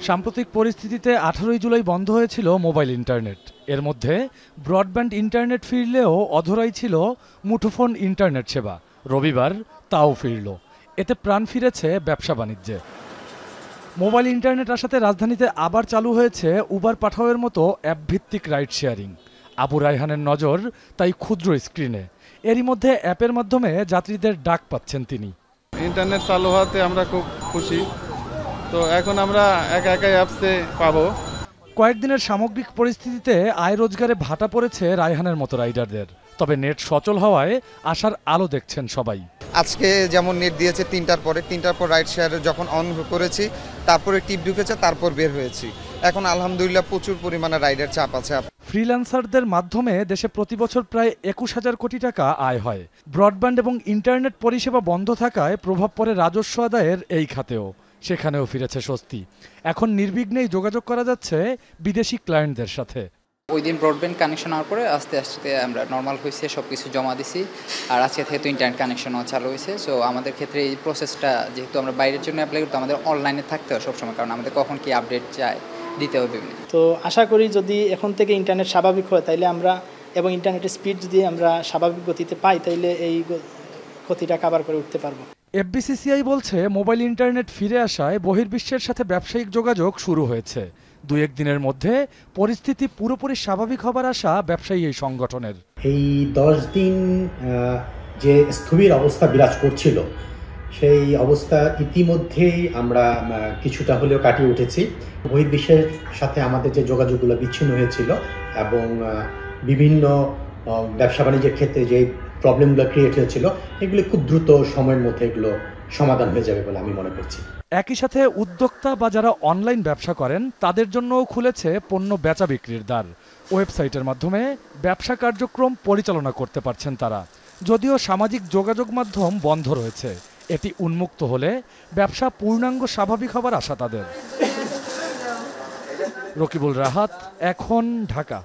সাম্প্রতিক পরিস্থিতিতে 18 জুলাই বন্ধ হয়েছিল মোবাইল ইন্টারনেট। এর মধ্যে ব্রডব্যান্ড ইন্টারনেট ফিরলেও অধরাই ছিল মুঠোফোন ইন্টারনেট সেবা। রবিবার তাও ফিরল। এতে প্রাণ ফিরেছে ব্যবসা বাণিজ্যে। মোবাইল ইন্টারনেট আসাতে রাজধানীতে আবার চালু হয়েছে উবার পাঠাওয়ের মতো অ্যাপভিত্তিক রাইড শেয়ারিং। আবু রায়হানের নজর তাই ক্ষুদ্র স্ক্রিনে। এরই মধ্যে অ্যাপের মাধ্যমে যাত্রীদের ডাক পাচ্ছেন তিনি। ইন্টারনেট চালু হওয়াতে আমরা খুব খুশি। তো এখন আমরা একা অ্যাপসে পাবো। কয়েকদিনের সামগ্রিক পরিস্থিতিতে আয় রোজগারে ভাটা পড়েছে রায়হানের মতো রাইডারদের। তবে নেট সচল হওয়ায় আশার আলো দেখছেন সবাই। আজকে যেমন নেট দিয়েছে 3টার পর রাইড শেয়ার যখন অন করেছি, তারপরে টিপ ঢুকেছে, তারপর বের হয়েছি। এখন আলহামদুলিল্লাহ প্রচুর পরিমাণে রাইডার চাপ আছে। ফ্রিল্যান্সারদের মাধ্যমে দেশে প্রতি বছর প্রায় 21,000 কোটি টাকা আয় হয়। ব্রডব্যান্ড এবং ইন্টারনেট পরিষেবা বন্ধ থাকায় প্রভাব পড়ে রাজস্ব আদায়ের এই খাতেও। সেখানেও ফিরেছে স্বস্তি। এখন নির্বিঘ্নেই যোগাযোগ করা যাচ্ছে বিদেশি ক্লায়েন্টদের সাথে। ওই দিন ব্রডব্যান্ড কানেকশন হওয়ার পরে আস্তে আস্তে আমরা নর্মাল হয়েছে, সব কিছু জমা দিছি। আর আজকে থেকে তো ইন্টারনেট কানেকশনও চালু হয়েছে। সো আমাদের ক্ষেত্রে এই প্রসেসটা যেহেতু আমরা বাইরের জন্য অ্যাপ্লাই করতে, আমাদের অনলাইনে থাকতে হয় সবসময়, কারণ আমাদের কখন কি আপডেট চায় দিতে হবে। তো আশা করি যদি এখন থেকে ইন্টারনেট স্বাভাবিক হয় তাইলে আমরা, এবং ইন্টারনেটের স্পিড যদি আমরা স্বাভাবিক গতিতে পাই, তাইলে এই ক্ষতিটা কাভার করে উঠতে পারবো। এফবিসিসিআই বলছে মোবাইল ইন্টারনেট ফিরে আসায় বহির্বিশ্বের সাথে ব্যবসায়িক যোগাযোগ শুরু হয়েছে। 2-1 দিনের মধ্যে পরিস্থিতি পুরোপুরি স্বাভাবিক হবার আশা ব্যবসায়ী এই সংগঠনের। এই 10 দিন যে স্থবির অবস্থা বিরাজ করছিল, সেই অবস্থা ইতিমধ্যেই আমরা কিছুটা হলেও কাটিয়ে উঠেছি। বহির্বিশ্বের সাথে আমাদের যে যোগাযোগগুলো বিচ্ছিন্ন হয়েছিল এবং বিভিন্ন ব্যবসা বাণিজ্যের ক্ষেত্রে যে প্রবলেমগুলো ক্রিয়েট হয়েছিল, এগুলো খুব দ্রুত সময়ের মধ্যে এগুলো সমাধান হয়ে যাবে বলে আমি মনে করছি। একই সাথে উদ্যোক্তা বা যারা অনলাইন ব্যবসা করেন তাদের জন্যও খুলেছে পণ্য বেচা বিক্রির দ্বার। ওয়েবসাইটের মাধ্যমে ব্যবসা কার্যক্রম পরিচালনা করতে পারছেন তারা। যদিও সামাজিক যোগাযোগ মাধ্যম বন্ধ রয়েছে, এটি উন্মুক্ত হলে ব্যবসা পূর্ণাঙ্গ স্বাভাবিক হবার আশা তাদের। রকিবুল রাহাত, এখন, ঢাকা।